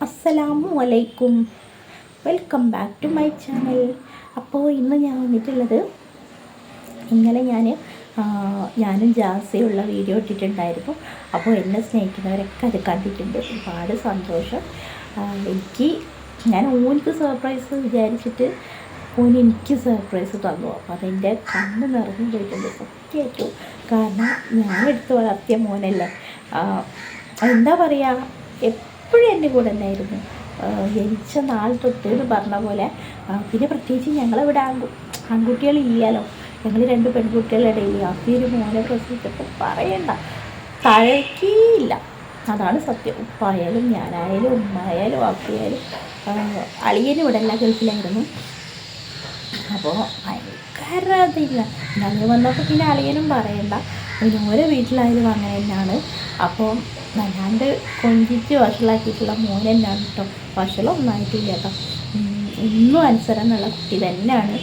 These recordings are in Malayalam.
അസ്സലാമു അലൈക്കും, welcome back to my channel. അപ്പോൾ ഇന്ന് ഞാൻ വന്നിട്ടുള്ളത്, ഇന്നലെ ഞാനും ജാസിയുള്ള വീഡിയോ ഇട്ടിട്ടുണ്ടായിരുന്നു. അപ്പോൾ എന്നെ സ്നേഹിക്കുന്നവരൊക്കെ അത് കണ്ടിട്ടുണ്ട്. ഒരുപാട് സന്തോഷം. ഞാൻ ഓനിക്ക് സർപ്രൈസ് വിചാരിച്ചിട്ട് എനിക്ക് സർപ്രൈസ് തന്നു. അപ്പോൾ അതെൻ്റെ കണ്ണ് നിറഞ്ഞു പോയിട്ടുണ്ട് സത്യമായിട്ടും. കാരണം ഞാൻ എടുത്ത് വളർത്തിയ മോനല്ലേ, എന്താ പറയുക, എപ്പോഴും എൻ്റെ കൂടെ തന്നെയായിരുന്നു. ജനിച്ച നാൾ തൊട്ട് എന്ന് പറഞ്ഞ പോലെ. പിന്നെ പ്രത്യേകിച്ച് ഞങ്ങളിവിടെ ആൺകുട്ടികളില്ലല്ലോ, ഞങ്ങൾ 2 പെൺകുട്ടികളുടെ ഇടയിൽ ഒരു മോനെ പ്രസവിച്ചപ്പോൾ പറയണ്ട, തഴക്കിയില്ല. അതാണ് സത്യം. ഉപ്പായാലും ഞാനായാലും ഉമ്മയായാലും ആപ്പിയായാലും. അളിയനും ഇവിടെ എല്ലാ ഗൾഫിലായിരുന്നു. അപ്പോൾ ഭയങ്കര അതില്ല. ഞങ്ങൾ വന്നപ്പോൾ പിന്നെ അളിയനും പറയണ്ട, പിന്നെ ഓരോ വീട്ടിലായാലും അങ്ങനെ തന്നെയാണ്. അപ്പോൾ വല്ലാണ്ട് കൊഞ്ചിച്ച് വഷളാക്കിയിട്ടുള്ള മോൻ തന്നെയാണ് കേട്ടോ. വഷളൊന്നും ആയിട്ടില്ല കേട്ടോ. ഇന്നും അനുസരണം എന്നുള്ള കുട്ടി തന്നെയാണ്.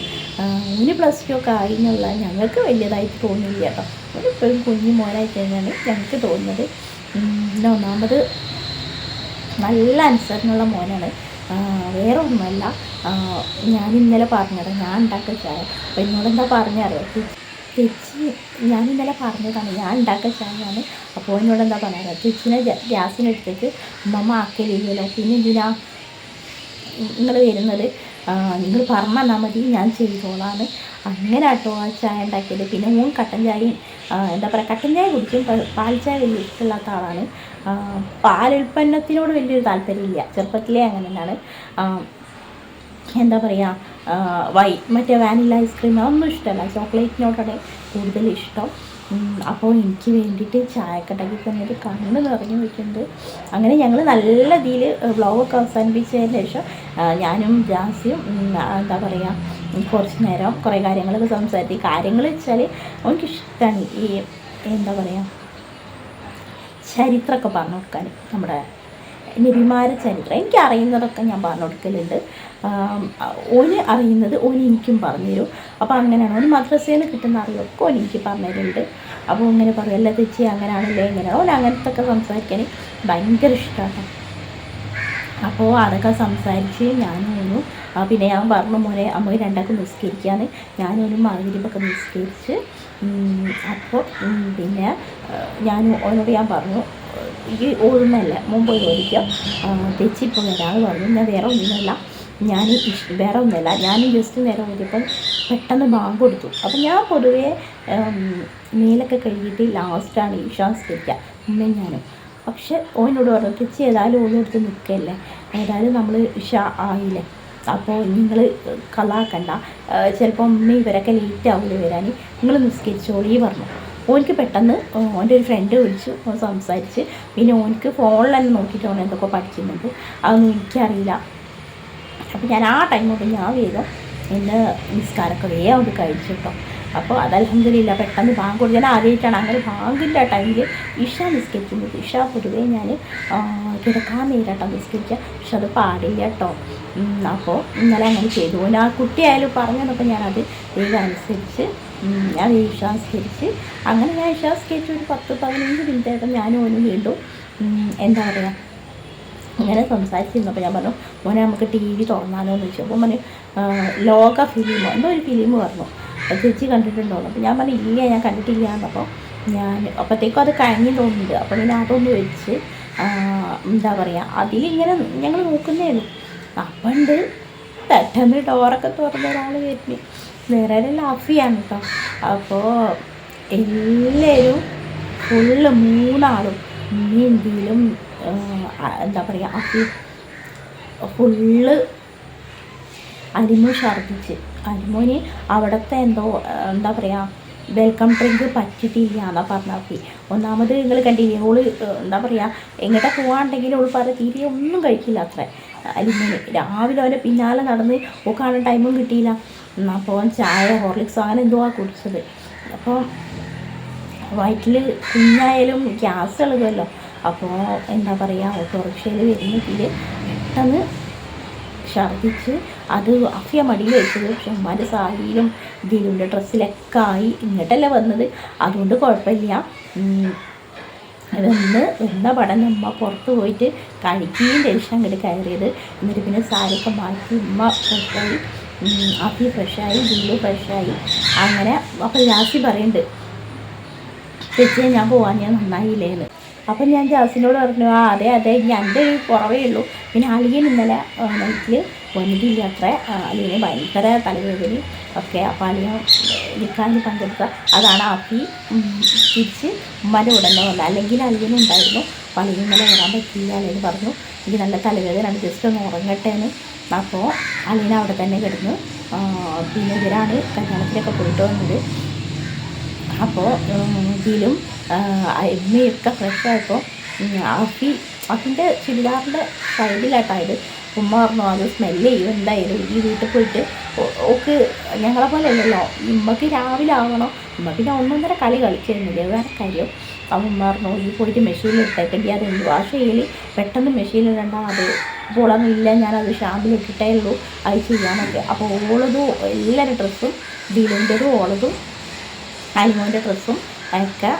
ഓന് +2 ഒക്കെ ആയി എന്നുള്ള ഞങ്ങൾക്ക് വലിയതായിട്ട് തോന്നില്ല കേട്ടോ. ഓനിപ്പോഴും കുഞ്ഞു മോനായിട്ട് തന്നെയാണ് ഞങ്ങൾക്ക് തോന്നുന്നത്. പിന്നെ ഒന്നാമത് നല്ല അനുസരണമുള്ള മോനാണ്, വേറെ ഒന്നുമല്ല. ഞാൻ ഇന്നലെ പറഞ്ഞത് ഞാൻ ഉണ്ടാക്കിയ ചായ. അപ്പോൾ എന്നോടെന്താ പറഞ്ഞറിയോ ചേച്ചി, ഞാൻ ഇന്നലെ പറഞ്ഞതാണ് ഞാൻ ഉണ്ടാക്കിയ ചായയാണ്. അപ്പോൾ എന്നോടെന്താ പറയാറ്, ചേച്ചിനെ ഗ്യാസിനെടുത്തേക്ക് ഉമ്മ ആക്കലില്ലല്ലോ, പിന്നെ എന്തിനാ നിങ്ങൾ വരുന്നത്, നിങ്ങൾ പറഞ്ഞാൽ മതി, ഞാൻ ചെയ്തോളാണ്. അങ്ങനെ കേട്ടോ ആ ചായ ഉണ്ടാക്കിയത്. പിന്നെ കട്ടൻ ചായയും എന്താ പറയുക, കട്ടൻ ചായ കുടിക്കും, പാൽ ചായ വലിയ ഇഷ്ടമില്ലാത്ത ആളാണ്. പാലുൽപ്പന്നത്തിനോട് വലിയൊരു താല്പര്യമില്ല, ചെറുപ്പത്തിലേ അങ്ങനെ തന്നെയാണ്. എന്താ പറയുക, മറ്റേ വാനില ഐസ്ക്രീം അതൊന്നും ഇഷ്ടമല്ല, ചോക്ലേറ്റിനോടാണ് കൂടുതൽ ഇഷ്ടം. അപ്പോൾ എനിക്ക് വേണ്ടിയിട്ട് ചായയൊക്കെ ഉണ്ടാക്കി തന്നിട്ട് കണ്ണ് നിറഞ്ഞു വെക്കുന്നുണ്ട്. അങ്ങനെ ഞങ്ങൾ നല്ല രീതിയിൽ വ്ളോഗൊക്കെ അവസാനിപ്പിച്ചതിന് ശേഷം ഞാനും ജാസിയും എന്താ പറയുക, കുറച്ച് നേരം കുറേ കാര്യങ്ങളൊക്കെ സംസാരിച്ച്. കാര്യങ്ങൾ വെച്ചാൽ എനിക്കിഷ്ടമാണ് ഈ എന്താ പറയുക, ചരിത്രമൊക്കെ പറഞ്ഞു കൊടുക്കാൻ. നമ്മുടെ നബിമാരുടെ ചരിത്രം എനിക്കറിയുന്നതൊക്കെ ഞാൻ പറഞ്ഞു കൊടുക്കലുണ്ട്. ഓന് അറിയുന്നത് എനിക്കും പറഞ്ഞു തരും. അപ്പോൾ അങ്ങനെയാണ് ഓന് മദ്രസയിൽ നിന്ന് കിട്ടുന്ന അറിവൊക്കെ എനിക്ക് പറഞ്ഞു തരുന്നുണ്ട്. അപ്പോൾ ഇങ്ങനെ പറയും, എല്ലാ തെച്ചി അങ്ങനെയാണല്ലേ ഇങ്ങനെയാണ്. അങ്ങനത്തെ ഒക്കെ സംസാരിക്കാൻ ഭയങ്കര ഇഷ്ടമാണ്. അപ്പോൾ അതൊക്കെ സംസാരിച്ച് ഞാനും പിന്നെ ഞാൻ പറഞ്ഞു, മോനെ അമ്മ രണ്ടാൾക്കും നിസ്കരിക്കാന്ന്. ഞാനൊരു മഗ്‌രിബൊക്കെ നിസ്കരിച്ച്. അപ്പോൾ പിന്നെ ഓനോട് ഞാൻ പറഞ്ഞു, ഈ ഓടുന്നല്ലേ മുമ്പ് ഓടിക്കാം, തെച്ചിപ്പോൾ വരാമെന്ന് പറഞ്ഞു. ഞാൻ വേറെ ഒന്നുമല്ല, വേറെ ഒന്നുമല്ല, ഞാൻ ജസ്റ്റ് നേരെ ഓടിയപ്പോൾ പെട്ടെന്ന് ബാങ്ക് കൊടുത്തു. അപ്പോൾ ഞാൻ പൊതുവേ മേലൊക്കെ കഴുകിയിട്ട് ലാസ്റ്റാണ് നിസ്കരിക്കുക, ഉമ്മയും ഞാനും. പക്ഷെ ഓനോട് പറഞ്ഞു, തെച്ചി ഏതായാലും ഓരോടുത്ത് നിൽക്കല്ലേ, ഏതായാലും നമ്മൾ ആയില്ലേ, അപ്പോൾ നിങ്ങൾ കളാക്കണ്ട, ചിലപ്പോൾ ഉമ്മ ഇവരൊക്കെ ലേറ്റ് ആവില്ല വരാൻ, നിങ്ങൾ നിസ്കരിച്ചോളി പറഞ്ഞു. ഓനിക്ക് പെട്ടെന്ന് ഓൻ്റെ ഒരു ഫ്രണ്ട് വിളിച്ചു, സംസാരിച്ച്. പിന്നെ ഓനിക്ക് ഫോണിൽ തന്നെ നോക്കിയിട്ട് ഓൻ എന്തൊക്കെ പഠിക്കുന്നുണ്ട്, അതൊന്നും എനിക്കറിയില്ല. അപ്പോൾ ഞാൻ ആ ടൈം തൊട്ട് ഞാൻ വേഗം എൻ്റെ നിസ്കാരമൊക്കെ വേഗം അത് കഴിച്ചു കേട്ടോ. അപ്പോൾ അത് അൽഹംദുലില്ലാ പെട്ടെന്ന് ബാങ്ക് കൊടുത്ത്. ഞാൻ ആദ്യമായിട്ടാണ് അങ്ങനെ ബാങ്കിൻ്റെ ടൈമിൽ ഇഷ നിസ്കരിക്കുന്നത്. ഇഷ പൊതുവേ ഞാൻ കിടക്കാൻ നേരിട്ടാണ് നിസ്കരിക്കുക, പക്ഷെ അത് പാടില്ല കേട്ടോ. അപ്പോൾ ഇന്നലെ അങ്ങനെ ചെയ്തു. ആ കുട്ടിയായാലും പറഞ്ഞപ്പോൾ ഞാനത് വേഗം അനുസരിച്ച് ഞാൻ നിസ്കരിച്ച്. അങ്ങനെ ഞാൻ നിസ്കരിച്ച് ഒരു 10-15 മിനിറ്റായിട്ട് ഞാനും ഓനും വീണ്ടും എന്താ പറയുക ഇങ്ങനെ സംസാരിച്ചിരുന്നപ്പോൾ ഞാൻ പറഞ്ഞു, മോനെ നമുക്ക് TV തുറന്നാലോ എന്ന് ചോദിച്ചു. അപ്പോൾ മോനെ ലോക ഫിലിമോ എന്തോ ഒരു ഫിലിം പറഞ്ഞു, ചേച്ചി കണ്ടിട്ടുണ്ടോ? അപ്പോൾ ഞാൻ പറഞ്ഞു ഇല്ല, ഞാൻ കണ്ടിട്ടില്ല എന്നപ്പോൾ അപ്പോഴത്തേക്കും അത് കഴിഞ്ഞ് തോന്നുന്നുണ്ട്. അപ്പോൾ പിന്നെ അതൊന്ന് വെച്ച് എന്താ പറയുക അതിലിങ്ങനെ ഞങ്ങൾ നോക്കുന്നേന്നു. അപ്പം ഉണ്ട് പെട്ടെന്ന് ഡോറൊക്കെ തുറന്ന ഒരാൾ വരുന്നു. വേറെ ലാഫിയാണ് കേട്ടോ. അപ്പോൾ എല്ലാവരും ഫുള്ള് 3 ആളും എന്തെങ്കിലും എന്താ പറയുക ഫുള്ള് അരിമു ഛർദ്ദിച്ച്. അരിമോന് അവിടുത്തെ എന്താ പറയുക വെൽക്കം ഡ്രിങ്ക് പറ്റിയിട്ടില്ല എന്നാണ് പറഞ്ഞാൽ. ഒന്നാമത് നിങ്ങൾ കണ്ടില്ലേ, ഓള് എന്താ പറയുക എങ്ങോട്ടാ പോകാണ്ടെങ്കിൽ ഓൾ തീരെ ഒന്നും കഴിക്കില്ല അത്ര. അലിമോന് രാവിലെ അവൻ്റെ പിന്നാലെ നടന്ന് കാണാൻ ടൈമും കിട്ടിയില്ല. അപ്പോൾ ചായ ഹോർലിക്സോ അങ്ങനെ എന്തോ കുടിച്ചത്. അപ്പോൾ വയറ്റിൽ കുഞ്ഞായാലും ഗ്യാസ് എളുകുമല്ലോ. അപ്പോൾ എന്താ പറയുക ഓട്ടോറിക്ഷയിൽ വരുന്നതിൽ പെട്ടെന്ന് ഛർദ്ദിച്ച് അത് അഫിയ മടിയിൽ വെച്ചത്. പക്ഷെ ഉമ്മാൻ്റെ സാരിയിലും ദിലുവിൻ്റെ ഡ്രസ്സിലൊക്കെ ആയി. ഇങ്ങോട്ടല്ലേ വന്നത്, അതുകൊണ്ട് കുഴപ്പമില്ല. വന്ന പടന്നെ ഉമ്മ പുറത്ത് പോയിട്ട് കഴിക്കുകയും ദേഷ്യം അങ്ങോട്ട് കയറിയത്. എന്നിട്ട് പിന്നെ സാരിയൊക്കെ മാറ്റി ഉമ്മ ഫ്രഷായി, അപ്പി ഫ്രഷായി, ജില്ലു ഫ്രഷായി. അങ്ങനെ അപ്പോൾ ജാസി പറയുന്നുണ്ട്, ചേച്ചിയെ ഞാൻ പോവാൻ ഞാൻ നന്നായില്ലേന്ന്. അപ്പം ഞാൻ ജാസിനോട് പറഞ്ഞു, അതെ ഇനി എൻ്റെ ഒരു കുറവേ ഉള്ളൂ. പിന്നെ അളിയൻ ഇന്നലെ നൈറ്റിൽ വന്നിട്ടില്ല അത്ര. അളിയന് ഭയങ്കര തലവേദന ഒക്കെ. അപ്പോൾ അളിയൻ നിൽക്കാൻ പങ്കെടുക്കുക. അതാണ് ആപ്പി തിരിച്ച് ഉമ്മാൻ്റെ ഉടനെ വന്നത്. അല്ലെങ്കിൽ അളിയനുണ്ടായിരുന്നു. അപ്പോൾ അളിയൻ ഇന്നലെ വരാൻ പറ്റിയില്ല. അളിയൻ പറഞ്ഞു എനിക്ക് നല്ല തലവേദനയാണ്, ജസ്റ്റ് ഒന്ന് ഉറങ്ങട്ടേന്ന്. അപ്പോൾ അളിയൻ അവിടെ തന്നെ കിടന്നു. പിന്നെ ഇവരാണ് കല്യാണത്തിലൊക്കെ പോയിട്ട് വന്നത്. അപ്പോൾ ഇതിലും എമ്മയൊക്കെ ഫ്രഷായപ്പോൾ അതിൻ്റെ ചുരിദാറിൻ്റെ സൈഡിലായിട്ടായത്. ഉമ്മ പറഞ്ഞു അത് സ്മെല്ല് ചെയ്യും എന്തായാലും ഈ വീട്ടിൽ പോയിട്ട്. ഓക്ക് ഞങ്ങളെ പോലെ അല്ലല്ലോ, ഉമ്മക്ക് രാവിലെ ആവണം. ഉമ്മ പിന്നെ 1-1.5 കളി കളിച്ചിരുന്നില്ല, വേറെ കാര്യം. അപ്പം ഉമ്മ പറഞ്ഞു ഈ പോയിട്ട് മെഷീനിൽ ഇട്ടേക്കേണ്ടി, അത് വാഷ് ചെയ്യൽ പെട്ടെന്ന് മെഷീനിലിടണ്ട, അത് പോളൊന്നും ഇല്ല, ഞാനത് ഷാമ്പിലിട്ടിട്ടേ ഉള്ളൂ അത് ചെയ്യാനൊക്കെ. അപ്പോൾ ഓളതും എല്ലാവരുടെ ഡ്രസ്സും ദിലുൻ്റെതും ഓളതും അലിമോൻ്റെ ഡ്രസ്സും ഒക്കെ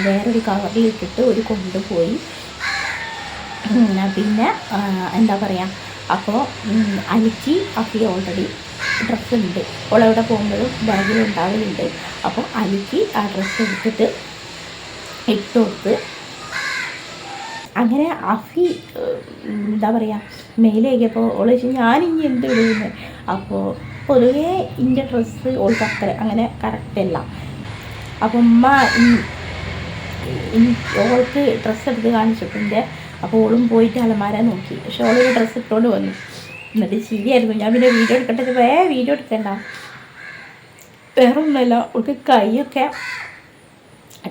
വേറൊരു കവറിലിട്ടിട്ട് ഒരു കൊണ്ടുപോയി. പിന്നെ എന്താ പറയുക, അപ്പോൾ അലിക്ക് അഫി ഓൾറെഡി ഡ്രസ്സുണ്ട്, ഓളെവിടെ പോകുമ്പോഴും ബാഗിലുണ്ടാവലുണ്ട്. അപ്പോൾ അലിക്ക് ആ ഡ്രസ്സ് എടുത്തിട്ട് ഇട്ട് കൊടുത്ത്. അങ്ങനെ അഫി എന്താ പറയുക മേലേക്കിയപ്പോൾ ഓൾ വെച്ച് ഞാനിനി എന്ത് ഇടുന്നത്. അപ്പോൾ പൊതുവേ ഇൻ്റെ ഡ്രസ്സ് ഓൾക്ക് അത്ര അങ്ങനെ കറക്റ്റല്ല. അപ്പം ഉമ്മ ഓൾക്ക് ഡ്രസ്സ് എടുത്ത് കാണിച്ചിട്ടുണ്ട്. അപ്പോൾ ഓളും പോയിട്ട് അലമാര നോക്കി. പക്ഷെ ഓളൊരു ഡ്രസ്സ് ഇട്ടുകൊണ്ട് വന്നു. എന്നിട്ട് ശരിയായിരുന്നു. ഞാൻ പിന്നെ വീഡിയോ എടുക്കട്ടെ, വീഡിയോ എടുക്കണ്ട, വേറെ ഒന്നുമല്ല. ഓൾക്ക് കൈയൊക്കെ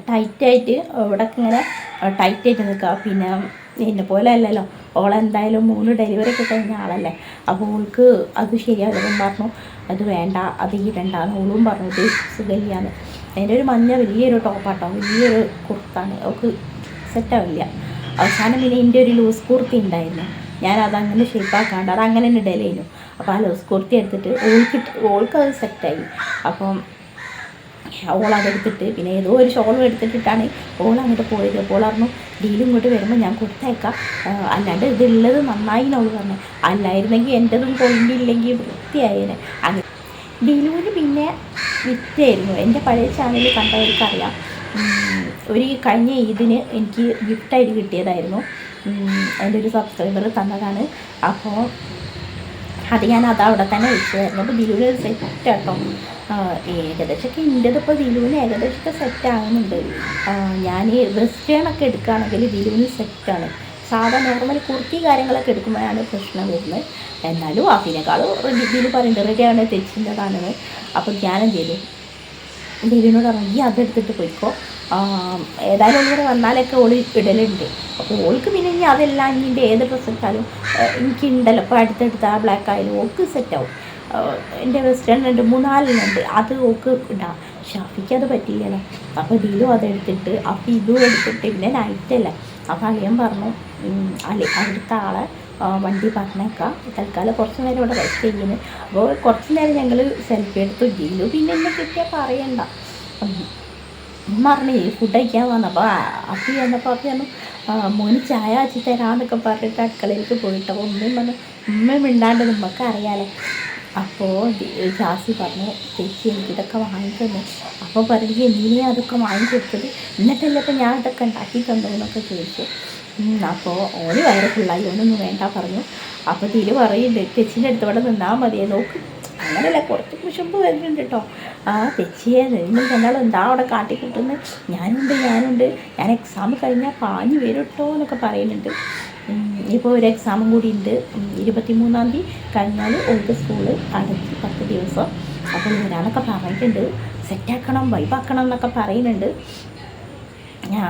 ടൈറ്റായിട്ട് ഇവിടെയൊക്കെ ഇങ്ങനെ ടൈറ്റായിട്ട് നിൽക്കുക. പിന്നെ എന്നെ പോലെ അല്ലല്ലോ, ഓളെന്തായാലും 3 ഡെലിവറി ഒക്കെ കഴിഞ്ഞ ആളല്ലേ. അപ്പോൾ ഓൾക്ക് അത് ശരിയാകും പറഞ്ഞു അത് വേണ്ട, അത് ഇടണ്ടാന്ന്. ഓളും പറഞ്ഞു ഇത് സുഖമില്ലാന്ന്. അതിൻ്റെ ഒരു മഞ്ഞ വലിയൊരു ടോപ്പാട്ടോ, വലിയൊരു കുർത്താണ്, അവൾക്ക് സെറ്റാവില്ല. അവസാനം പിന്നെ എൻ്റെ ഒരു ലൂസ് കുർത്തി ഉണ്ടായിരുന്നു, ഞാനതങ്ങനെ ഷേപ്പാക്കാണ്ട് അതങ്ങനെ തന്നെ ഇടലായിരുന്നു. അപ്പോൾ ആ ലൂസ് കുർത്തി എടുത്തിട്ട് ഓൾക്കത് സെറ്റായി. അപ്പം ഓളതെടുത്തിട്ട് പിന്നെ ഏതോ ഒരു ഷോളും എടുത്തിട്ടിട്ടാണ് ഓളങ്ങോട്ട് പോയത്. അപ്പോൾ പറഞ്ഞു ഡീലും ഇങ്ങോട്ട് വരുമ്പോൾ ഞാൻ കൊടുത്തേക്കാം, അല്ലാണ്ട് ഇതുള്ളത് നന്നായി എന്നോള് പറഞ്ഞു. അല്ലായിരുന്നെങ്കിൽ എൻ്റെതും കൊണ്ടില്ലെങ്കിൽ വൃത്തിയായേനെ. അങ്ങനെ ഡീലൂന് പിന്നെ വിറ്റായിരുന്നു. എൻ്റെ പഴയ ചാനൽ കണ്ടവർക്കറിയാം, ഒരു കഴിഞ്ഞ ഇതിന് എനിക്ക് ഗിഫ്റ്റായിട്ട് കിട്ടിയതായിരുന്നു. എൻ്റെ ഒരു സബ്സ്ക്രൈബർ തന്നതാണ്. അപ്പോൾ അത് ഞാൻ അതവിടെ തന്നെ വെച്ചതായിരുന്നു. അപ്പോൾ ദിലുവിന് സെറ്റാട്ടോ, ഏകദേശമൊക്കെ ഇൻ്റെതിപ്പോൾ ദിലുവിന് ഏകദേശമൊക്കെ സെറ്റാകുന്നുണ്ട്. ഞാൻ വെസ്റ്റേണൊക്കെ എടുക്കുകയാണെങ്കിൽ ദിലുവിന് സെറ്റാണ്. സാധാ നോർമൽ കുർത്തി കാര്യങ്ങളൊക്കെ എടുക്കുമ്പോഴാണ് പ്രശ്നം വരുന്നത്. എന്നാലും അതിനേക്കാളും ദിലു പറയുന്നത് റെഡിയാണ്, തെച്ചിൻ്റെതാണെന്ന്. അപ്പോൾ ഞാനെന്ത് ചെയ്തു, ദിലുവിനോട് പറഞ്ഞു ഈ അതെടുത്തിട്ട് പോയിക്കോ, ഏതായാലും ഓളിവിടെ വന്നാലൊക്കെ ഓളി ഇടലുണ്ട്. അപ്പോൾ ഓൾക്ക് പിന്നെ ഇനി അതെല്ലാം ഇനിൻ്റെ ഏത് ഡ്രസ്സ് ഇട്ടാലും എനിക്കുണ്ടല്ലോ. അപ്പോൾ അടുത്തടുത്ത് ആ ബ്ലാക്ക് ആയാലും ഓൾക്ക് സെറ്റാവും. എൻ്റെ വെസ്റ്റേൺ 2-3-4 അത് ഓൾക്ക് ഇടാം. ഷാഫിക്ക് അത് പറ്റില്ലല്ലോ. അപ്പോൾ ദിലു അതെടുത്തിട്ട് അപ്പോൾ ഇതും എടുത്തിട്ട് പിന്നെ നൈറ്റല്ല. അപ്പോൾ അളിയൻ പറഞ്ഞു അവിടുത്തെ ആളെ വണ്ടി പറഞ്ഞേക്കാം, തൽക്കാലം കുറച്ച് നേരം ഇവിടെ റെസ്റ്റ് ചെയ്യുന്നു. അപ്പോൾ കുറച്ച് നേരം ഞങ്ങൾ സെൽഫി എടുത്തു. ദിലു പിന്നെ എന്നെ കിട്ടിയാൽ പറയണ്ട, പറഞ്ഞേ ഫുഡ് കഴിക്കാൻ വന്നു. അപ്പോൾ അപ്പി വന്നപ്പോൾ അപ്പി പറഞ്ഞു മോന് ചായ വെച്ച് തരാമെന്നൊക്കെ പറഞ്ഞിട്ട് അടുക്കളയിലേക്ക് പോയിട്ട്. അപ്പോൾ ഉമ്മയും പറഞ്ഞു ഉമ്മയും മിണ്ടാണ്ട് നമുക്ക് അറിയാലോ. അപ്പോൾ ജാസി പറഞ്ഞു ചേച്ചി എനിക്കിതൊക്കെ വാങ്ങിത്തന്നു. അപ്പോൾ പറഞ്ഞു എന്തിനാണ് അതൊക്കെ വാങ്ങിക്കൊടുത്തത്, എന്നിട്ടല്ലേ ഇപ്പോൾ ഞാൻ ഇതൊക്കെ ഉണ്ടാക്കി തന്നു എന്നൊക്കെ ചോദിച്ചു. അപ്പോൾ ഓന് വയറ് ഫുള്ളായി, ഓനൊന്നും വേണ്ട പറഞ്ഞു. അപ്പോൾ തിരി പറയുന്നുണ്ട് ചേച്ചീൻ്റെ അടുത്തോടെ നിന്നാൽ മതിയെ നോക്ക്. അങ്ങനെയല്ല, കുറച്ച് കുശുമ്പ് വരുന്നുണ്ട് കേട്ടോ. തെച്ചിയെ നിങ്ങൾ രണ്ടാളും എന്താ അവിടെ കാട്ടിക്കൂട്ടുന്നത്, ഞാനുണ്ട് ഞാൻ എക്സാം കഴിഞ്ഞാൽ പാഞ്ഞ് വരും കേട്ടോ എന്നൊക്കെ പറയുന്നുണ്ട്. ഇപ്പോൾ ഒരു എക്സാമും കൂടി ഉണ്ട്, 23-ാം തീയതി കഴിഞ്ഞാൽ ഓൾക്ക് സ്കൂള് അടച്ച് 10 ദിവസം. അപ്പോൾ വരാനൊക്കെ പറഞ്ഞിട്ടുണ്ട്, സെറ്റാക്കണം വൈബാക്കണം എന്നൊക്കെ പറയുന്നുണ്ട്.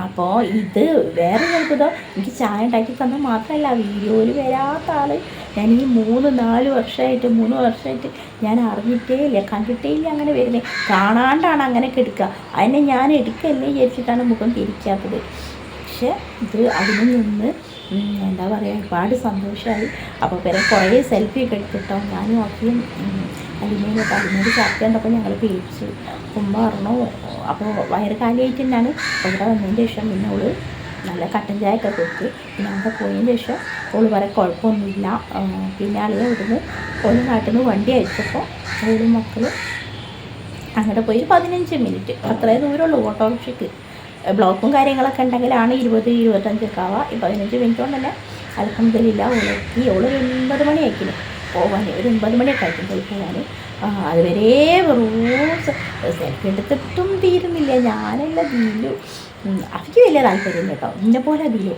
അപ്പോൾ ഇത് വേറെ കേൾക്കുന്നതോ എനിക്ക് ചായ ഉണ്ടാക്കി തന്നാൽ മാത്രമല്ല വീഡിയോയിൽ വരാത്ത ആൾ ഞാൻ ഈ 3-4 വർഷമായിട്ട് ഞാൻ അറിഞ്ഞിട്ടേ ഇല്ല, കണ്ടിട്ടേ ഇല്ല അങ്ങനെ വരുന്നത്. കാണാണ്ടാണ് അങ്ങനെയൊക്കെ എടുക്കുക. അതിനെ ഞാൻ എടുക്കല്ലേ വിചാരിച്ചിട്ടാണ് മുഖം തിരിക്കാത്തത്. പക്ഷെ ഇത് അതിൽ നിന്ന് എന്താ പറയുക ഒരുപാട് സന്തോഷമായി. അപ്പോൾ പിന്നെ കുറേ സെൽഫിയൊക്കെ എടുത്തിട്ടോ ഞാനും അഫിയും അലിമോട് ചാർട്ട് കണ്ടപ്പോൾ ഞങ്ങൾ പേടിച്ചു. ഉമ്മ പറഞ്ഞു അപ്പോൾ വയറ് കാലിയായിട്ട് തന്നെയാണ്. ഇവിടെ വന്നതിൻ്റെ ശേഷം പിന്നെ അവൾ നല്ല കട്ടൻ ചായ ഒക്കെ കൊടുത്ത് പിന്നെ അവിടെ പോയതിന് ശേഷം ഓള് പറയാൻ കുഴപ്പമൊന്നുമില്ല. പിന്നെ അളിയെ ഇവിടുന്ന് ഒരു നാട്ടിൽ നിന്ന് വണ്ടി അയച്ചപ്പോൾ ഓളും മക്കളും അങ്ങോട്ട് പോയി 15 മിനിറ്റ് അത്രേ ദൂരമുള്ളൂ ഓട്ടോറിക്ഷയ്ക്ക്. ബ്ലോക്കും കാര്യങ്ങളൊക്കെ ഉണ്ടെങ്കിലാണ് 20-25 ആവുക. ഈ 15 മിനിറ്റ് കൊണ്ട് തന്നെ അൽഹംദുലില്ലാ ഓളെത്തി. ഓളൊരു 9 മണി ആയിരിക്കും പോകാൻ, ഒരു 9 മണിയൊക്കെ ആയിരിക്കും പോയി പോകാൻ. അതുവരെ റൂസ് സെൽഫി എടുത്തിട്ടും തീരുന്നില്ല. ഞാനല്ല ദിലു, അവർക്ക് വലിയ താല്പര്യം കേട്ടോ, ഇന്നെ പോലെ ദിലു.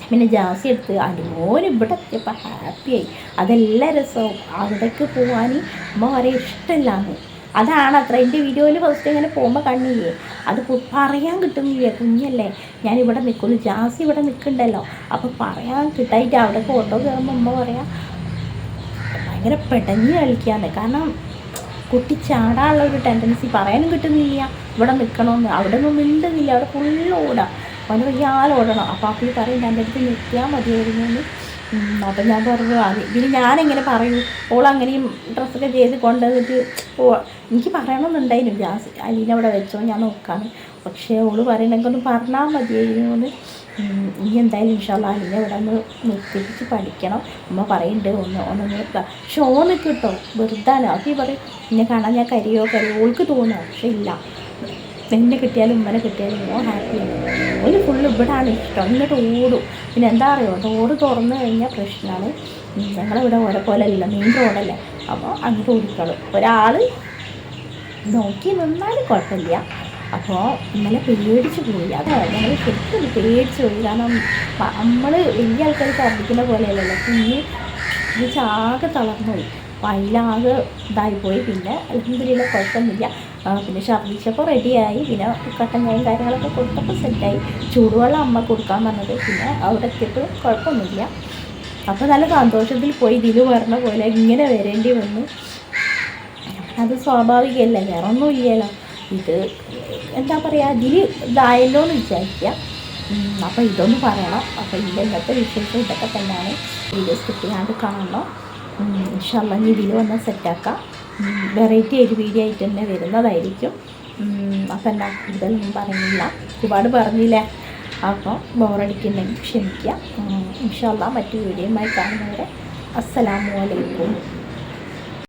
പിന്നെ ജാസി എടുത്ത് അടിമോൻ ഇവിടെ എത്തിയപ്പോൾ ഹാപ്പിയായി. അതെല്ലാം രസവും അവിടേക്ക് പോകാൻ അമ്മ പറയാൻ ഇഷ്ടമില്ലാന്ന്. അതാണ് അത്ര എൻ്റെ വീഡിയോയിൽ ഫസ്റ്റ് ഇങ്ങനെ പോകുമ്പോൾ കണ്ണില്ലേ, അത് പറയാൻ കിട്ടുന്നില്ല. കുഞ്ഞല്ലേ ഞാനിവിടെ നിൽക്കുള്ളൂ, ജാസി ഇവിടെ നിൽക്കുന്നുണ്ടല്ലോ, അപ്പോൾ പറയാൻ കിട്ടായിട്ട് അവിടെ ഓട്ടോ കയറുമ്പോൾ അമ്മ പറയാം ഭയങ്കര പെടഞ്ഞ് കളിക്കാന്ന്. കാരണം കുട്ടി ചാടാനുള്ള ഒരു ടെൻഡൻസി, പറയാനും കിട്ടുന്നില്ല ഇവിടെ നിൽക്കണമെന്ന്. അവിടെ ഒന്നും മിണ്ടുന്നില്ല, അവിടെ ഫുള്ള് ഓടാം, അവന് വയ്യാതെ ഓടണം. അപ്പോൾ അപ്പോൾ പറയും എൻ്റെ അടുത്ത് നിർത്തിയാൽ മതിയായിരുന്നു എന്ന്. അപ്പം ഞാൻ പറഞ്ഞു പിന്നെ ഞാനെങ്ങനെ പറയൂ, ഓളങ്ങനെയും ഡ്രസ്സൊക്കെ ചെയ്ത് കൊണ്ടുവന്നിട്ട് എനിക്ക് പറയണമെന്നുണ്ടായിരുന്നു ജാസി അലീന അവിടെ വെച്ചോ ഞാൻ നോക്കാണ്. പക്ഷേ ഓള് പറയണമെങ്കിൽ ഒന്ന് പറഞ്ഞാൽ മതിയായിരുന്നു എന്ന്. ഇനി എന്തായാലും ഇൻഷാല്ലാ അലീന ഇവിടെ ഒന്ന് നിർത്തിപ്പിച്ച് പഠിക്കണം. അമ്മ പറയുന്നുണ്ട് ഒന്ന് നിർത്താം. ഷോ നിൽക്കും കേട്ടോ, വെറുതാണ്. അപ്പോൾ പറയും എന്നെ കാണാൻ ഞാൻ കരിയോ ഓൾക്ക് തോന്നുക, പക്ഷെ ഇല്ല, എന്നെ കിട്ടിയാലും ഉമ്മനെ കിട്ടിയാലും ഹാപ്പിയാണ്. ഒരു ഫുള്ള് ഇവിടെയാണ് ഇഷ്ടം, ഇങ്ങോട്ട് ഓടും. പിന്നെ എന്താ അറിയുമോ, റോഡ് തുറന്നു കഴിഞ്ഞാൽ പ്രശ്നമാണ്. ഞങ്ങളിവിടെ ഓരോ പോലെ അല്ല, മെയിൻ റോഡല്ലേ, അപ്പോൾ അങ്ങോട്ട് ഓടിക്കളും. ഒരാൾ നോക്കി നിന്നാലും കുഴപ്പമില്ല. അപ്പോൾ ഇന്നലെ പേടിച്ച് പോയി. അതാണ് ഞങ്ങൾ ശരിക്കും പേടിച്ച് പോയി. കാരണം നമ്മൾ വലിയ ആൾക്കാർ ഛർദ്ദിക്കുന്ന പോലെയല്ലല്ലോ, കുഞ്ഞ് ആകെ തളർന്നു പോയി. അപ്പോൾ അതിലാകെ ഇതായിപ്പോയി. പിന്നെ അൽഹംദുലില്ലാ കുഴപ്പമൊന്നുമില്ല. പിന്നെ ഛർദ്ദിച്ചപ്പോൾ റെഡിയായി. പിന്നെ കട്ടൻ ചായയും കാര്യങ്ങളൊക്കെ കൊടുത്തപ്പോൾ സെറ്റായി. ചൂടുവെള്ളം അമ്മ കൊടുക്കാൻ പറഞ്ഞത്. പിന്നെ അവിടെ എത്തിയപ്പോൾ കുഴപ്പമൊന്നുമില്ല. അപ്പോൾ നല്ല സന്തോഷത്തിൽ പോയി. ഇതിൽ പറഞ്ഞ പോലെ ഇങ്ങനെ വരേണ്ടി വന്നു. അത് സ്വാഭാവികമല്ല, വേറെ ഒന്നും ഇല്ലല്ലോ. ഇത് എന്താ പറയുക, ഇതിൽ ഇതായല്ലോ എന്ന് വിചാരിക്കുക. അപ്പോൾ ഇതൊന്ന് പറയണം. അപ്പോൾ ഇന്നത്തെ വിശേഷം ഇതൊക്കെ തന്നെയാണ്. വീഡിയോ സ്കിപ്പ് ചെയ്യാണ്ട് കാണണം. ഇൻഷാല്ലാ ഇനി ഇതിൽ വന്നാൽ സെറ്റാക്കാം. വെറൈറ്റി ആയിട്ട് വീഡിയോ ആയിട്ട് തന്നെ വരുന്നതായിരിക്കും. അപ്പം എന്താ ഇതൊന്നും പറയുന്നില്ല, ഒരുപാട് പറഞ്ഞില്ലേ. അപ്പോൾ ബോറടിക്കുന്നെങ്കിൽ ക്ഷമിക്കുക. ഇൻഷാല്ലാ മറ്റു വീഡിയോയുമായി കാണുന്നവരെ അസ്സലാമു അലൈക്കും.